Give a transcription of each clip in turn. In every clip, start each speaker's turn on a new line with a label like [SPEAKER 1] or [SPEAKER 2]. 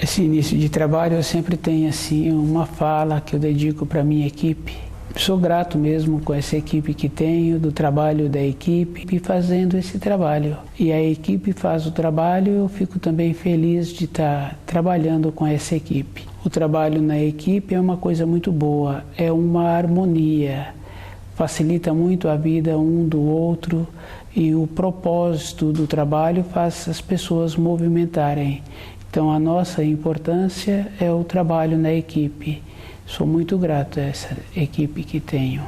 [SPEAKER 1] Esse início de trabalho eu sempre tenho assim uma fala que eu dedico para minha equipe. Sou grato mesmo com essa equipe que tenho, do trabalho da equipe e fazendo esse trabalho. E a equipe faz o trabalho, eu fico também feliz de estar trabalhando com essa equipe. O trabalho na equipe é uma coisa muito boa, é uma harmonia, facilita muito a vida um do outro e o propósito do trabalho faz as pessoas movimentarem. Então a nossa importância é o trabalho na equipe. Sou muito grato a essa equipe que tenho.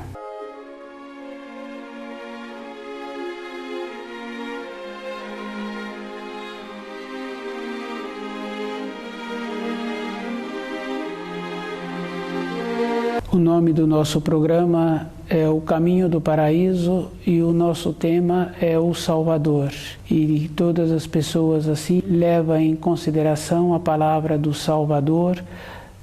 [SPEAKER 1] O nome do nosso programa é O Caminho do Paraíso e o nosso tema é o Salvador. E todas as pessoas assim levam em consideração a palavra do Salvador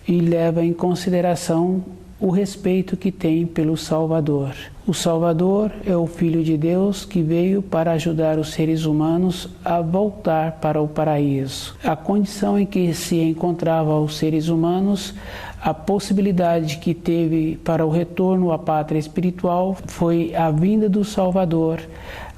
[SPEAKER 1] e levam em consideração o respeito que tem pelo Salvador. O Salvador é o Filho de Deus que veio para ajudar os seres humanos a voltar para o paraíso. A condição em que se encontravam os seres humanos, a possibilidade que teve para o retorno à pátria espiritual foi a vinda do Salvador,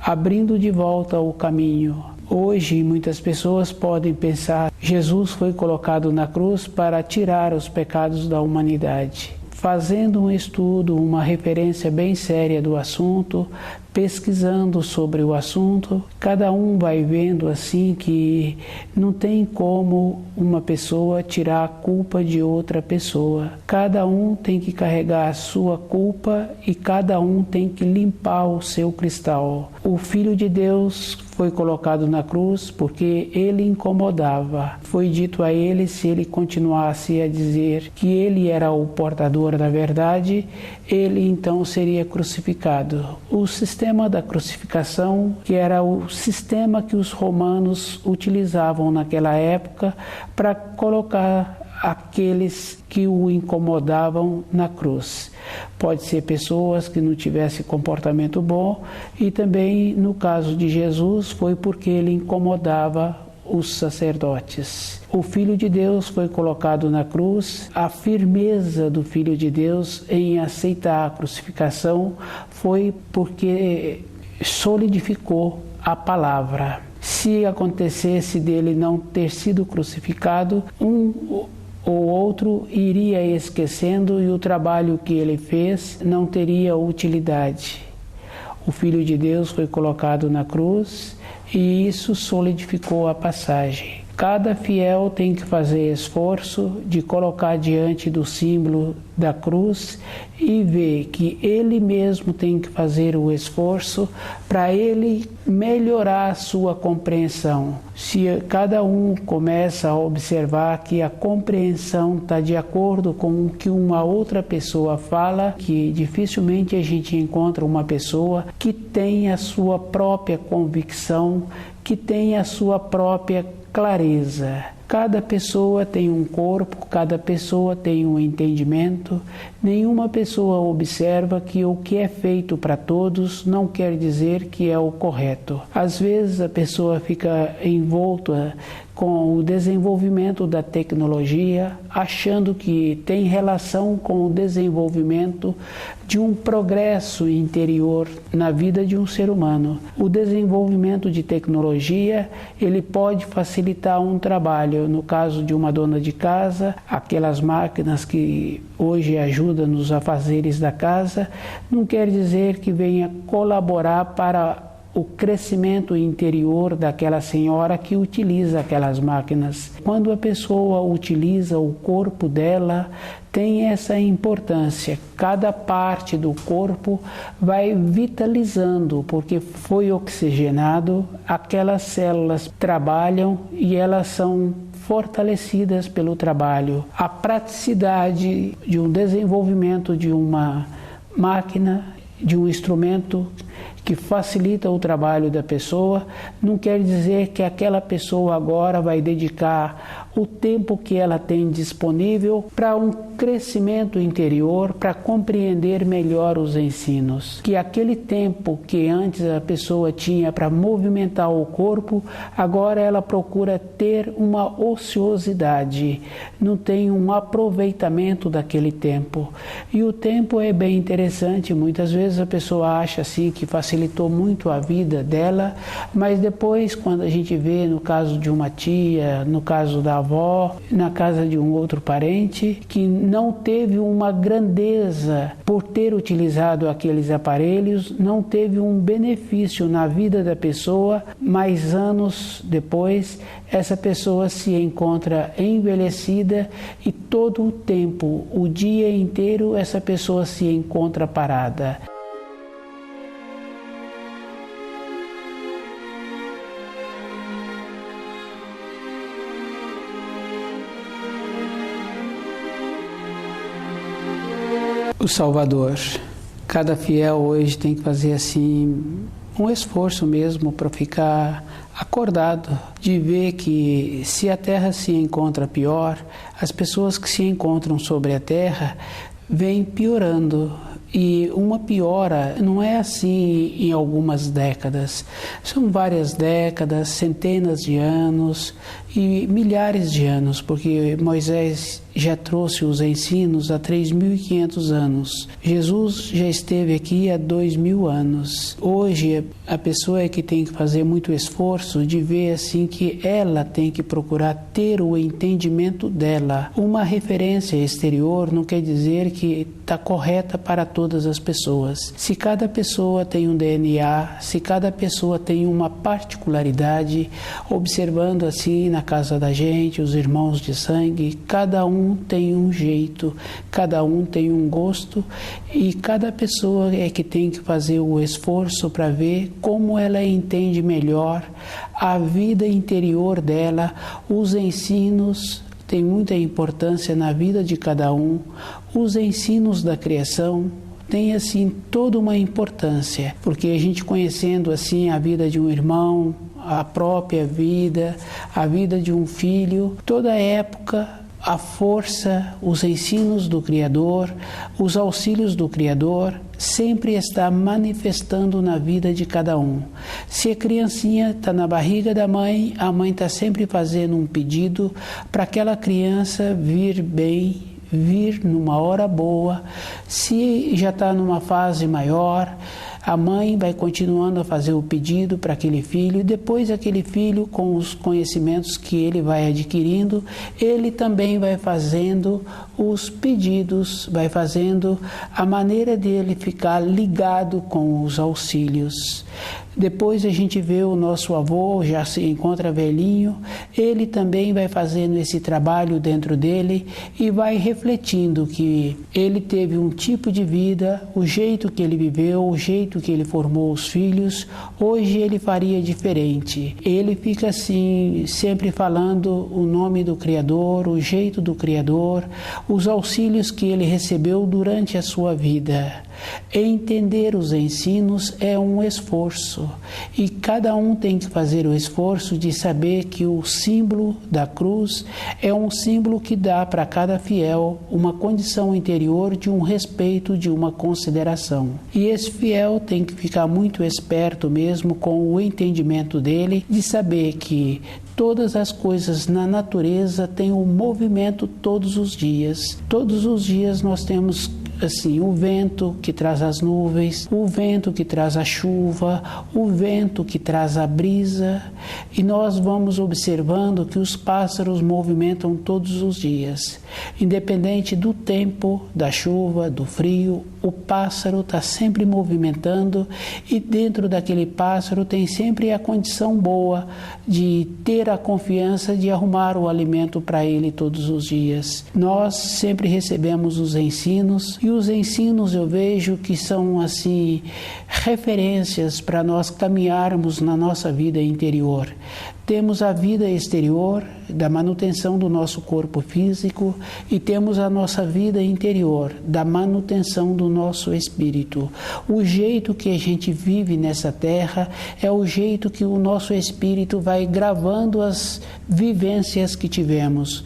[SPEAKER 1] abrindo de volta o caminho. Hoje, muitas pessoas podem pensar que Jesus foi colocado na cruz para tirar os pecados da humanidade. Fazendo um estudo, uma referência bem séria do assunto, pesquisando sobre o assunto, cada um vai vendo assim que não tem como uma pessoa tirar a culpa de outra pessoa. Cada um tem que carregar a sua culpa e cada um tem que limpar o seu cristal. O Filho de Deus foi colocado na cruz porque ele incomodava. Foi dito a ele, se ele continuasse a dizer que ele era o portador da verdade, ele então seria crucificado. O sistema da crucificação, que era o sistema que os romanos utilizavam naquela época para colocar aqueles que o incomodavam na cruz. Pode ser pessoas que não tivessem comportamento bom e também no caso de Jesus foi porque ele incomodava os sacerdotes. O Filho de Deus foi colocado na cruz. A firmeza do Filho de Deus em aceitar a crucificação foi porque solidificou a palavra. Se acontecesse dele não ter sido crucificado, um ou outro iria esquecendo e o trabalho que ele fez não teria utilidade. O Filho de Deus foi colocado na cruz e isso solidificou a passagem. Cada fiel tem que fazer esforço de colocar diante do símbolo da cruz e ver que ele mesmo tem que fazer o esforço para ele melhorar a sua compreensão. Se cada um começa a observar que a compreensão está de acordo com o que uma outra pessoa fala, que dificilmente a gente encontra uma pessoa que tem a sua própria convicção, que tem a sua própria clareza. Cada pessoa tem um corpo, cada pessoa tem um entendimento. Nenhuma pessoa observa que o que é feito para todos não quer dizer que é o correto. Às vezes a pessoa fica envolta com o desenvolvimento da tecnologia, achando que tem relação com o desenvolvimento de um progresso interior na vida de um ser humano. O desenvolvimento de tecnologia, ele pode facilitar um trabalho. No caso de uma dona de casa, aquelas máquinas que hoje ajudam nos afazeres da casa, não quer dizer que venha colaborar para o crescimento interior daquela senhora que utiliza aquelas máquinas. Quando a pessoa utiliza o corpo dela, tem essa importância. Cada parte do corpo vai vitalizando, porque foi oxigenado, aquelas células trabalham e elas são fortalecidas pelo trabalho. A praticidade de um desenvolvimento de uma máquina, de um instrumento que facilita o trabalho da pessoa, não quer dizer que aquela pessoa agora vai dedicar o tempo que ela tem disponível para um crescimento interior, para compreender melhor os ensinos. Que aquele tempo que antes a pessoa tinha para movimentar o corpo, agora ela procura ter uma ociosidade, não tem um aproveitamento daquele tempo. E o tempo é bem interessante, muitas vezes a pessoa acha assim que facilitou muito a vida dela, mas depois quando a gente vê no caso de uma tia, no caso da avó, na casa de um outro parente, que não teve uma grandeza por ter utilizado aqueles aparelhos, não teve um benefício na vida da pessoa, mas anos depois essa pessoa se encontra envelhecida e todo o tempo, o dia inteiro, essa pessoa se encontra parada. O Salvador. Cada fiel hoje tem que fazer assim um esforço mesmo para ficar acordado, de ver que se a terra se encontra pior, as pessoas que se encontram sobre a terra vêm piorando. E uma piora não é assim em algumas décadas, são várias décadas, centenas de anos e milhares de anos, porque Moisés já trouxe os ensinos há 3.500 anos. Jesus já esteve aqui há 2.000 anos. Hoje a pessoa é que tem que fazer muito esforço de ver assim que ela tem que procurar ter o entendimento dela. Uma referência exterior não quer dizer que está correta para todas as pessoas. Se cada pessoa tem um DNA, se cada pessoa tem uma particularidade, observando assim na casa da gente, os irmãos de sangue, cada um tem um jeito, cada um tem um gosto e cada pessoa é que tem que fazer o esforço para ver como ela entende melhor a vida interior dela, os ensinos. Tem muita importância na vida de cada um, os ensinos da criação têm assim toda uma importância, porque a gente conhecendo assim a vida de um irmão, a própria vida, a vida de um filho, toda época, a força, os ensinos do Criador, os auxílios do Criador, sempre está manifestando na vida de cada um. Se a criancinha está na barriga da mãe, a mãe está sempre fazendo um pedido para aquela criança vir bem, vir numa hora boa. Se já está numa fase maior, a mãe vai continuando a fazer o pedido para aquele filho e depois aquele filho, com os conhecimentos que ele vai adquirindo, ele também vai fazendo os pedidos, vai fazendo a maneira dele ficar ligado com os auxílios. Depois a gente vê o nosso avô, já se encontra velhinho, ele também vai fazendo esse trabalho dentro dele e vai refletindo que ele teve um tipo de vida, o jeito que ele viveu, o jeito que ele formou os filhos, hoje ele faria diferente. Ele fica assim, sempre falando o nome do Criador, o jeito do Criador, os auxílios que ele recebeu durante a sua vida. Entender os ensinos é um esforço e cada um tem que fazer o esforço de saber que o símbolo da cruz é um símbolo que dá para cada fiel uma condição interior de um respeito, de uma consideração. E esse fiel tem que ficar muito esperto mesmo com o entendimento dele, de saber que todas as coisas na natureza têm um movimento todos os dias. Todos os dias nós temos assim, o vento que traz as nuvens, o vento que traz a chuva, o vento que traz a brisa, e nós vamos observando que os pássaros movimentam todos os dias. Independente do tempo, da chuva, do frio, o pássaro está sempre movimentando e dentro daquele pássaro tem sempre a condição boa de ter a confiança de arrumar o alimento para ele todos os dias. Nós sempre recebemos os ensinos e os ensinos eu vejo que são assim referências para nós caminharmos na nossa vida interior. Temos a vida exterior, da manutenção do nosso corpo físico, e temos a nossa vida interior, da manutenção do nosso espírito. O jeito que a gente vive nessa terra é o jeito que o nosso espírito vai gravando as vivências que tivemos.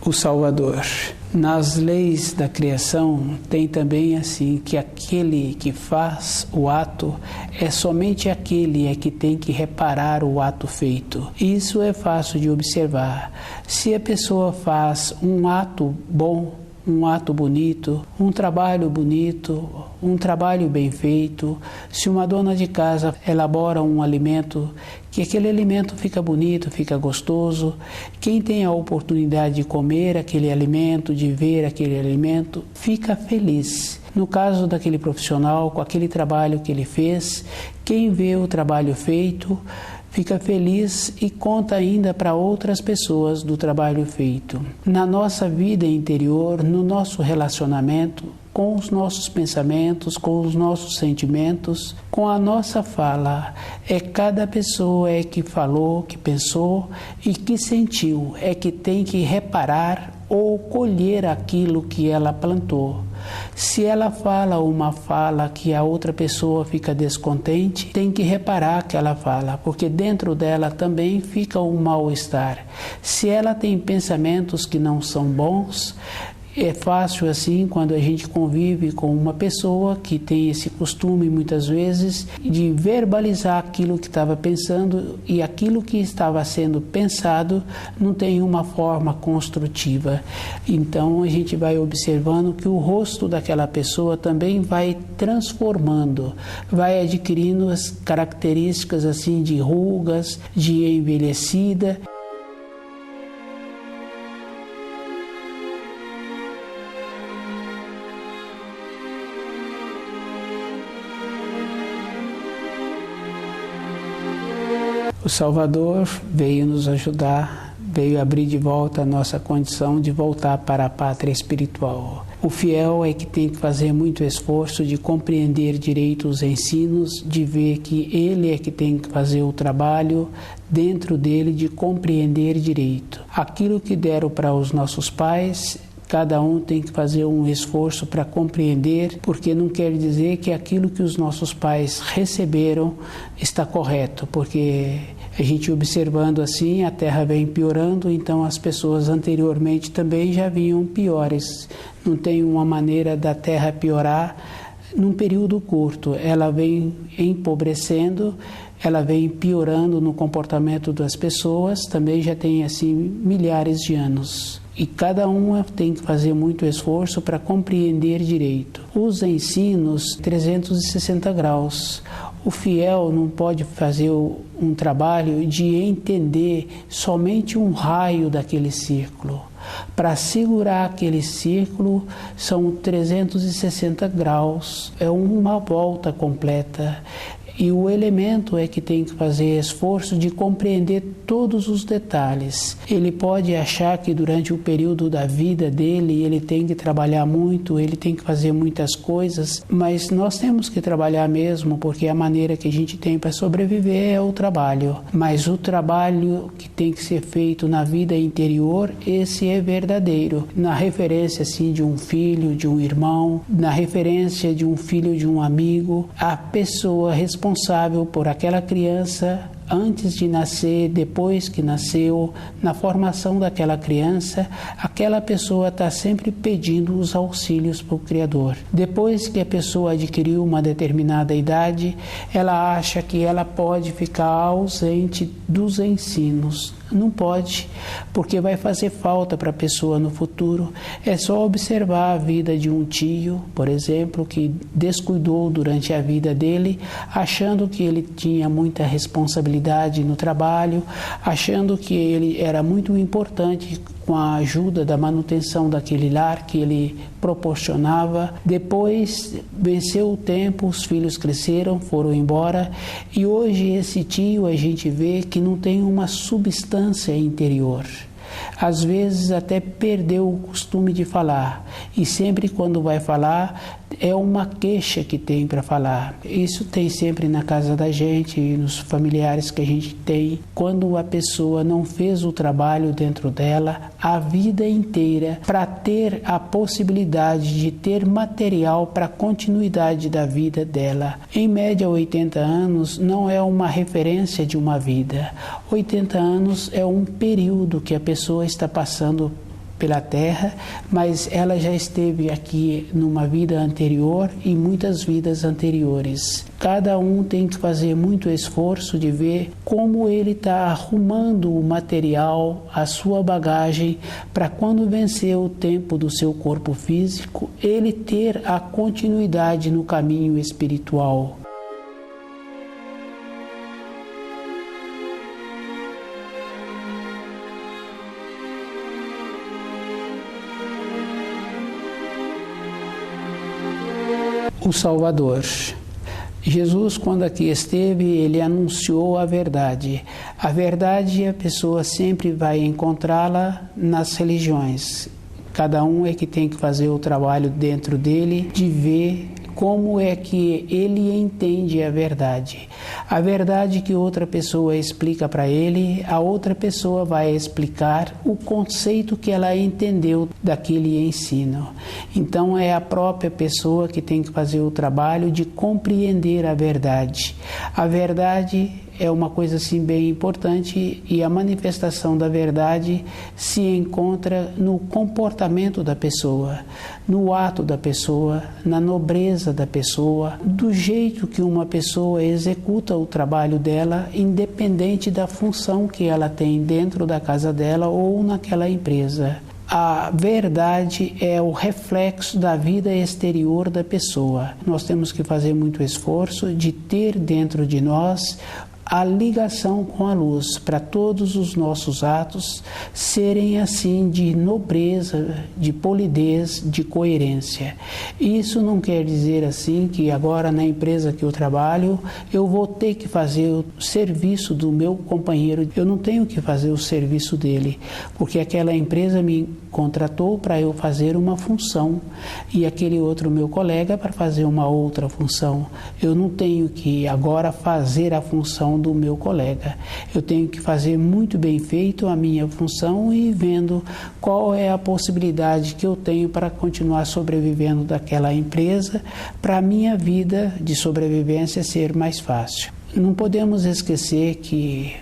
[SPEAKER 1] O Salvador. Nas leis da criação tem também assim que aquele que faz o ato é somente aquele que tem que reparar o ato feito. Isso é fácil de observar. Se a pessoa faz um ato bom, um ato bonito, um trabalho bonito, um trabalho bem feito, se uma dona de casa elabora um alimento, que aquele alimento fica bonito, fica gostoso, quem tem a oportunidade de comer aquele alimento, de ver aquele alimento, fica feliz. No caso daquele profissional, com aquele trabalho que ele fez, quem vê o trabalho feito, fica feliz e conta ainda para outras pessoas do trabalho feito. Na nossa vida interior, no nosso relacionamento, com os nossos pensamentos, com os nossos sentimentos, com a nossa fala, é cada pessoa que falou, que pensou e que sentiu, é que tem que reparar ou colher aquilo que ela plantou. Se ela fala uma fala que a outra pessoa fica descontente, tem que reparar aquela fala, porque dentro dela também fica um mal-estar. Se ela tem pensamentos que não são bons, é fácil assim quando a gente convive com uma pessoa que tem esse costume muitas vezes de verbalizar aquilo que estava pensando, e aquilo que estava sendo pensado não tem uma forma construtiva. Então a gente vai observando que o rosto daquela pessoa também vai transformando, vai adquirindo as características assim de rugas, de envelhecida. O Salvador veio nos ajudar, veio abrir de volta a nossa condição de voltar para a pátria espiritual. O fiel é que tem que fazer muito esforço de compreender direito os ensinos, de ver que ele é que tem que fazer o trabalho dentro dele de compreender direito. Aquilo que deram para os nossos pais, cada um tem que fazer um esforço para compreender, porque não quer dizer que aquilo que os nossos pais receberam está correto, porque a gente observando assim, a Terra vem piorando, então as pessoas anteriormente também já vinham piores. Não tem uma maneira da Terra piorar num período curto, ela vem empobrecendo, ela vem piorando no comportamento das pessoas, também já tem assim milhares de anos. E cada uma tem que fazer muito esforço para compreender direito. Os ensinos 360 graus. O fiel não pode fazer um trabalho de entender somente um raio daquele círculo. Para segurar aquele círculo são 360 graus, é uma volta completa. E o elemento é que tem que fazer esforço de compreender todos os detalhes. Ele pode achar que durante o período da vida dele, ele tem que trabalhar muito, ele tem que fazer muitas coisas, mas nós temos que trabalhar mesmo, porque a maneira que a gente tem para sobreviver é o trabalho. Mas o trabalho que tem que ser feito na vida interior, esse é verdadeiro. Na referência assim, de um filho, de um irmão, na referência de um filho, de um amigo, a pessoa responsável por aquela criança antes de nascer, depois que nasceu, na formação daquela criança, aquela pessoa está sempre pedindo os auxílios para o Criador. Depois que a pessoa adquiriu uma determinada idade, ela acha que ela pode ficar ausente dos ensinos. Não pode, porque vai fazer falta para a pessoa no futuro. É só observar a vida de um tio, por exemplo, que descuidou durante a vida dele, achando que ele tinha muita responsabilidade no trabalho, achando que ele era muito importante com a ajuda da manutenção daquele lar que ele proporcionava. Depois venceu o tempo, os filhos cresceram, foram embora, e hoje esse tio a gente vê que não tem uma substância interior. Às vezes até perdeu o costume de falar, e sempre quando vai falar é uma queixa que tem para falar. Isso tem sempre na casa da gente e nos familiares que a gente tem. Quando a pessoa não fez o trabalho dentro dela a vida inteira para ter a possibilidade de ter material para a continuidade da vida dela. Em média, 80 anos não é uma referência de uma vida. 80 anos é um período que a pessoa está passando pela Terra, mas ela já esteve aqui numa vida anterior e muitas vidas anteriores. Cada um tem que fazer muito esforço de ver como ele está arrumando o material, a sua bagagem, para quando vencer o tempo do seu corpo físico, ele ter a continuidade no caminho espiritual. O Salvador. Jesus, quando aqui esteve, ele anunciou a verdade. A verdade, a pessoa sempre vai encontrá-la nas religiões. Cada um é que tem que fazer o trabalho dentro dele de ver como é que ele entende a verdade. A verdade que outra pessoa explica para ele, a outra pessoa vai explicar o conceito que ela entendeu daquele ensino. Então é a própria pessoa que tem que fazer o trabalho de compreender a verdade. A verdade é uma coisa assim bem importante, e a manifestação da verdade se encontra no comportamento da pessoa, no ato da pessoa, na nobreza da pessoa, do jeito que uma pessoa executa o trabalho dela, independente da função que ela tem dentro da casa dela ou naquela empresa. A verdade é o reflexo da vida exterior da pessoa. Nós temos que fazer muito esforço de ter dentro de nós a ligação com a luz, para todos os nossos atos serem assim de nobreza, de polidez, de coerência. Isso não quer dizer assim que agora na empresa que eu trabalho eu vou ter que fazer o serviço do meu companheiro. Eu não tenho que fazer o serviço dele, porque aquela empresa me contratou para eu fazer uma função e aquele outro meu colega para fazer uma outra função. Eu não tenho que agora fazer a função do meu colega. Eu tenho que fazer muito bem feito a minha função e vendo qual é a possibilidade que eu tenho para continuar sobrevivendo daquela empresa, para a minha vida de sobrevivência ser mais fácil. Não podemos esquecer que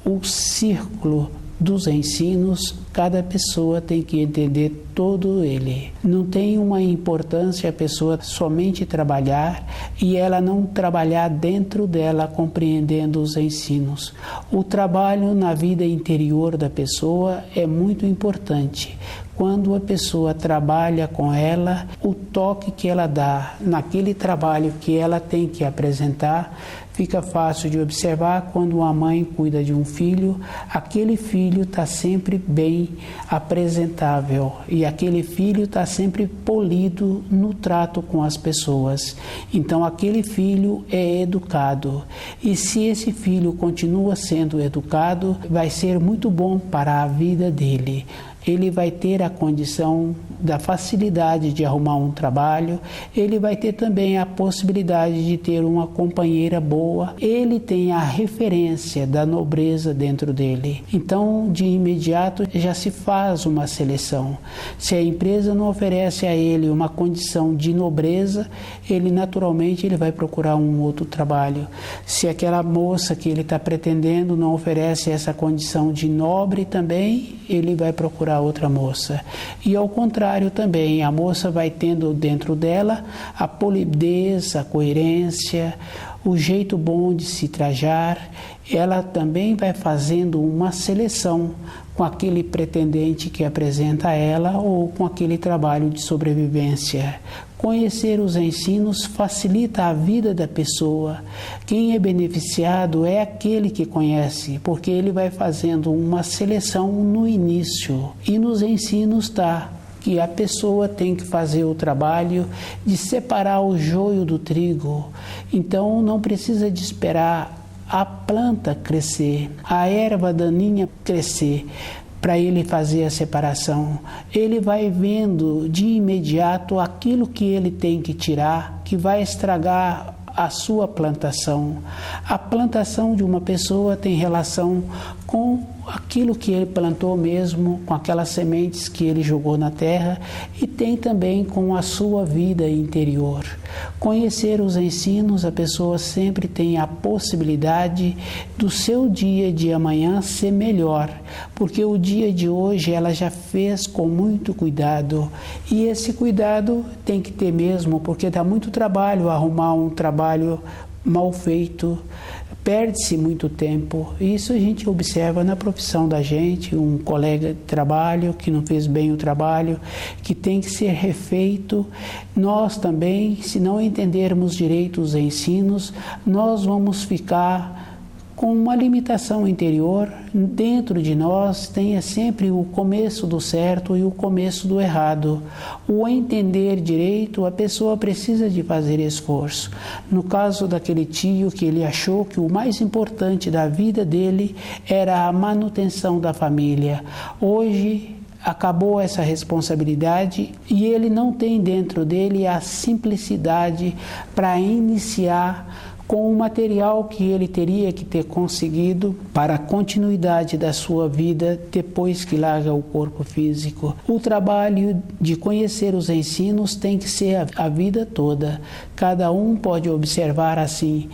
[SPEAKER 1] o círculo dos ensinos, cada pessoa tem que entender todo ele. Não tem uma importância a pessoa somente trabalhar e ela não trabalhar dentro dela compreendendo os ensinos. O trabalho na vida interior da pessoa é muito importante. Quando a pessoa trabalha com ela, o toque que ela dá naquele trabalho que ela tem que apresentar, fica fácil de observar. Quando uma mãe cuida de um filho, aquele filho está sempre bem apresentável e aquele filho está sempre polido no trato com as pessoas. Então aquele filho é educado, e se esse filho continua sendo educado, vai ser muito bom para a vida dele. Ele vai ter a condição da facilidade de arrumar um trabalho, ele vai ter também a possibilidade de ter uma companheira boa, ele tem a referência da nobreza dentro dele. Então, de imediato, já se faz uma seleção. Se a empresa não oferece a ele uma condição de nobreza, ele naturalmente ele vai procurar um outro trabalho. Se aquela moça que ele está pretendendo não oferece essa condição de nobre também, ele vai procurar outra moça. E ao contrário também, a moça vai tendo dentro dela a polidez, a coerência, o jeito bom de se trajar. Ela também vai fazendo uma seleção. com aquele pretendente que apresenta a ela ou com aquele trabalho de sobrevivência. Conhecer os ensinos facilita a vida da pessoa. Quem é beneficiado é aquele que conhece, porque ele vai fazendo uma seleção no início. E nos ensinos está que a pessoa tem que fazer o trabalho de separar o joio do trigo. Então não precisa de esperar a planta crescer, a erva daninha crescer, para ele fazer a separação. Ele vai vendo de imediato aquilo que ele tem que tirar, que vai estragar a sua plantação. A plantação de uma pessoa tem relação com aquilo que ele plantou mesmo, com aquelas sementes que ele jogou na terra, e tem também com a sua vida interior. Conhecer os ensinos, a pessoa sempre tem a possibilidade do seu dia de amanhã ser melhor, porque o dia de hoje ela já fez com muito cuidado, e esse cuidado tem que ter mesmo, porque dá muito trabalho arrumar um trabalho mal feito, perde-se muito tempo. Isso a gente observa na profissão da gente, um colega de trabalho que não fez bem o trabalho, que tem que ser refeito. Nós também, se não entendermos direito os ensinos, nós vamos ficar com uma limitação interior. Dentro de nós tem sempre o começo do certo e o começo do errado. O entender direito, a pessoa precisa de fazer esforço. No caso daquele tio, que ele achou que o mais importante da vida dele era a manutenção da família. Hoje acabou essa responsabilidade e ele não tem dentro dele a simplicidade para iniciar com o material que ele teria que ter conseguido para a continuidade da sua vida depois que larga o corpo físico. O trabalho de conhecer os ensinos tem que ser a vida toda. Cada um pode observar assim,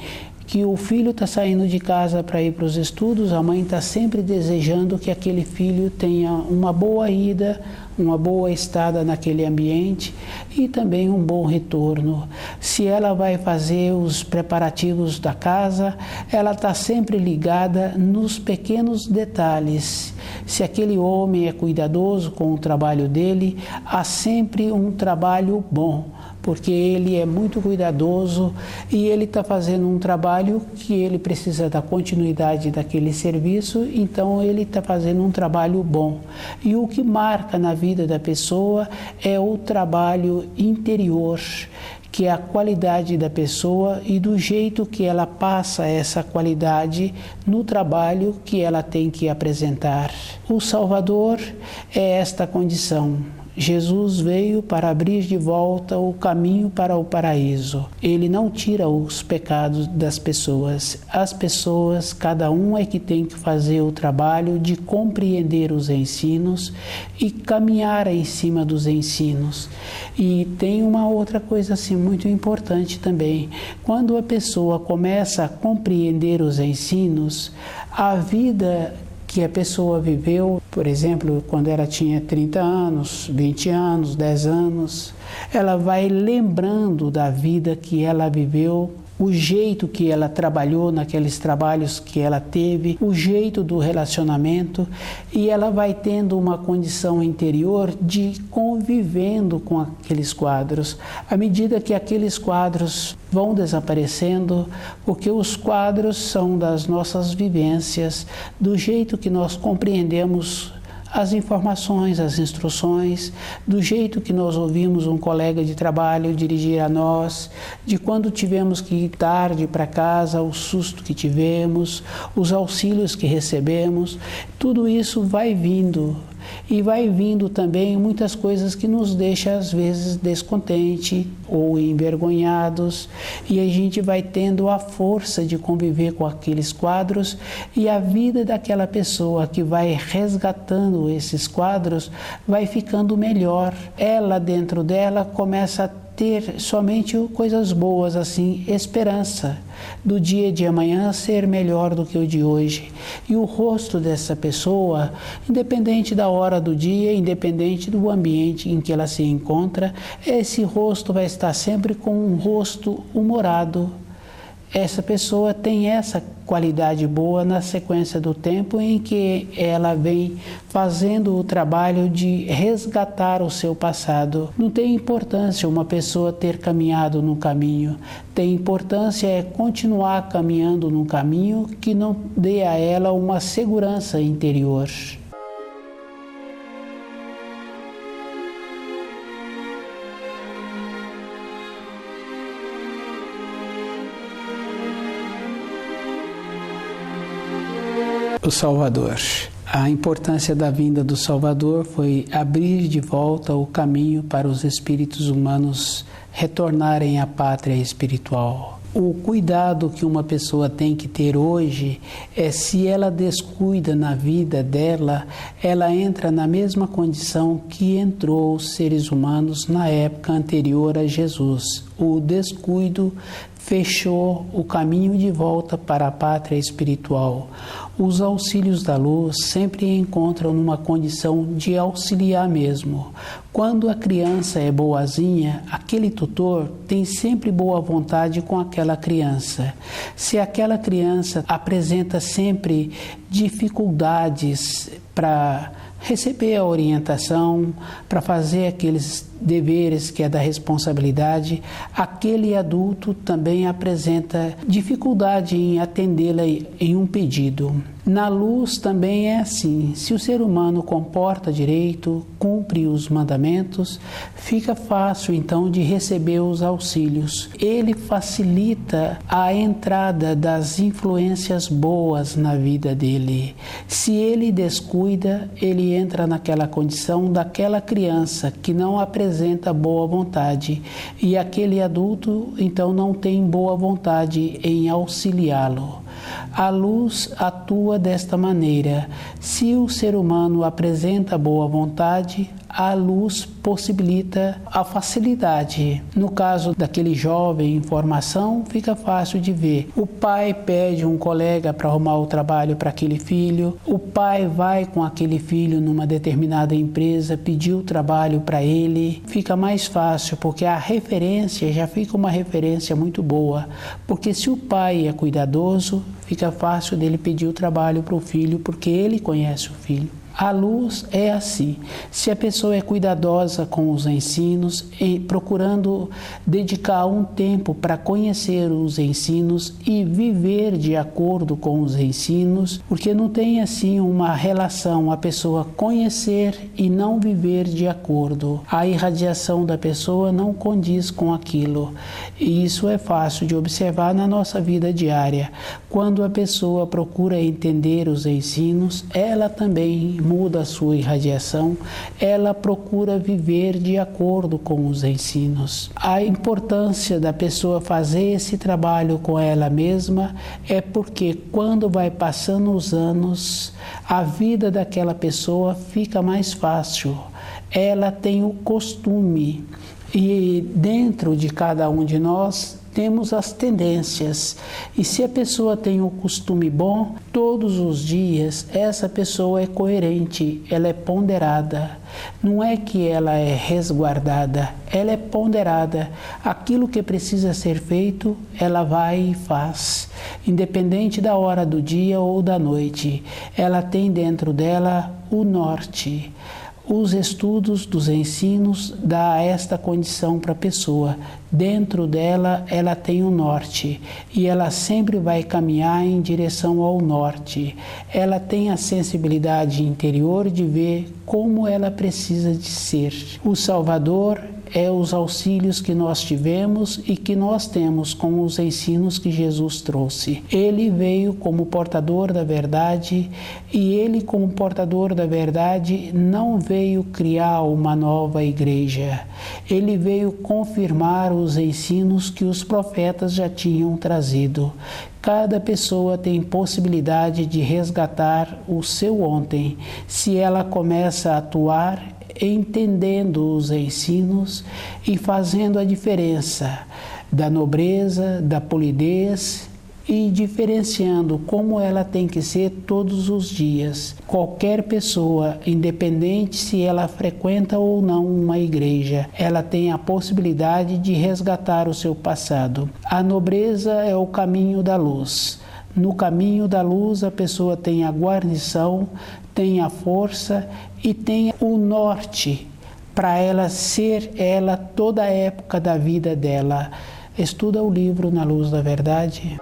[SPEAKER 1] que o filho está saindo de casa para ir para os estudos, a mãe está sempre desejando que aquele filho tenha uma boa ida, uma boa estada naquele ambiente e também um bom retorno. Se ela vai fazer os preparativos da casa, ela está sempre ligada nos pequenos detalhes. Se aquele homem é cuidadoso com o trabalho dele, há sempre um trabalho bom, porque ele é muito cuidadoso e ele está fazendo um trabalho que ele precisa da continuidade daquele serviço, então ele está fazendo um trabalho bom. E o que marca na vida da pessoa é o trabalho interior, que é a qualidade da pessoa e do jeito que ela passa essa qualidade no trabalho que ela tem que apresentar. O Salvador é esta condição. Jesus veio para abrir de volta o caminho para o paraíso. Ele não tira os pecados das pessoas. As pessoas, cada um é que tem que fazer o trabalho de compreender os ensinos e caminhar em cima dos ensinos. E tem uma outra coisa assim muito importante também. Quando a pessoa começa a compreender os ensinos, a vida que a pessoa viveu, por exemplo, quando ela tinha 30 anos, 20 anos, 10 anos, ela vai lembrando da vida que ela viveu, o jeito que ela trabalhou naqueles trabalhos que ela teve, o jeito do relacionamento, e ela vai tendo uma condição interior de convivendo com aqueles quadros. À medida que aqueles quadros vão desaparecendo, porque os quadros são das nossas vivências, do jeito que nós compreendemos as informações, as instruções, do jeito que nós ouvimos um colega de trabalho dirigir a nós, de quando tivemos que ir tarde para casa, o susto que tivemos, os auxílios que recebemos, tudo isso vai vindo. E vai vindo também muitas coisas que nos deixam às vezes descontente ou envergonhados, e a gente vai tendo a força de conviver com aqueles quadros, e a vida daquela pessoa que vai resgatando esses quadros vai ficando melhor. Ela dentro dela começa a ter somente coisas boas, assim, esperança do dia de amanhã ser melhor do que o de hoje. E o rosto dessa pessoa, independente da hora do dia, independente do ambiente em que ela se encontra, esse rosto vai estar sempre com um rosto humorado. essa pessoa tem essa qualidade boa na sequência do tempo em que ela vem fazendo o trabalho de resgatar o seu passado. Não tem importância uma pessoa ter caminhado num caminho, tem importância é continuar caminhando num caminho que não dê a ela uma segurança interior. O Salvador. A importância da vinda do Salvador foi abrir de volta o caminho para os espíritos humanos retornarem à pátria espiritual. O cuidado que uma pessoa tem que ter hoje é se ela descuida na vida dela, ela entra na mesma condição que entrou os seres humanos na época anterior a Jesus. O descuido fechou o caminho de volta para a pátria espiritual. Os auxílios da luz sempre encontram numa condição de auxiliar mesmo. Quando a criança é boazinha, aquele tutor tem sempre boa vontade com aquela criança. Se aquela criança apresenta sempre dificuldades para receber a orientação, para fazer aqueles deveres que é da responsabilidade, aquele adulto também apresenta dificuldade em atendê-la em um pedido. Na luz também é assim, se o ser humano comporta direito, cumpre os mandamentos, fica fácil então de receber os auxílios. Ele facilita a entrada das influências boas na vida dele. Se ele descuida, ele entra naquela condição daquela criança que não apresenta boa vontade e aquele adulto então não tem boa vontade em auxiliá-lo. A luz atua desta maneira. Se o ser humano apresenta boa vontade, a luz possibilita a facilidade. No caso daquele jovem em formação, fica fácil de ver. O pai pede um colega para arrumar o trabalho para aquele filho, o pai vai com aquele filho numa determinada empresa, pedir o trabalho para ele, fica mais fácil, porque a referência já fica uma referência muito boa, porque se o pai é cuidadoso, fica fácil dele pedir o trabalho para o filho, porque ele conhece o filho. A luz é assim, se a pessoa é cuidadosa com os ensinos, procurando dedicar um tempo para conhecer os ensinos e viver de acordo com os ensinos, porque não tem assim uma relação a pessoa conhecer e não viver de acordo. A irradiação da pessoa não condiz com aquilo, e isso é fácil de observar na nossa vida diária. Quando a pessoa procura entender os ensinos, ela também muda a sua irradiação, ela procura viver de acordo com os ensinos. A importância da pessoa fazer esse trabalho com ela mesma é porque quando vai passando os anos, a vida daquela pessoa fica mais fácil. Ela tem o costume e dentro de cada um de nós temos as tendências, e se a pessoa tem um costume bom, todos os dias essa pessoa é coerente, ela é ponderada. Não é que ela é resguardada, ela é ponderada. Aquilo que precisa ser feito, ela vai e faz, independente da hora do dia ou da noite. Ela tem dentro dela o norte. Os estudos dos ensinos dão esta condição para a pessoa. Dentro dela, ela tem o norte e ela sempre vai caminhar em direção ao norte. Ela tem a sensibilidade interior de ver como ela precisa de ser. O Salvador é os auxílios que nós tivemos e que nós temos com os ensinos que Jesus trouxe. Ele veio como portador da verdade e ele, como portador da verdade, não veio criar uma nova igreja. Ele veio confirmar os ensinos que os profetas já tinham trazido. Cada pessoa tem possibilidade de resgatar o seu ontem, se ela começa a atuar entendendo os ensinos e fazendo a diferença da nobreza, da polidez e diferenciando como ela tem que ser todos os dias. Qualquer pessoa, independente se ela frequenta ou não uma igreja, ela tem a possibilidade de resgatar o seu passado. A nobreza é o caminho da luz. No caminho da luz, a pessoa tem a guarnição, tem a força e tem o norte para ela ser ela toda a época da vida dela. Estuda o livro Na Luz da Verdade.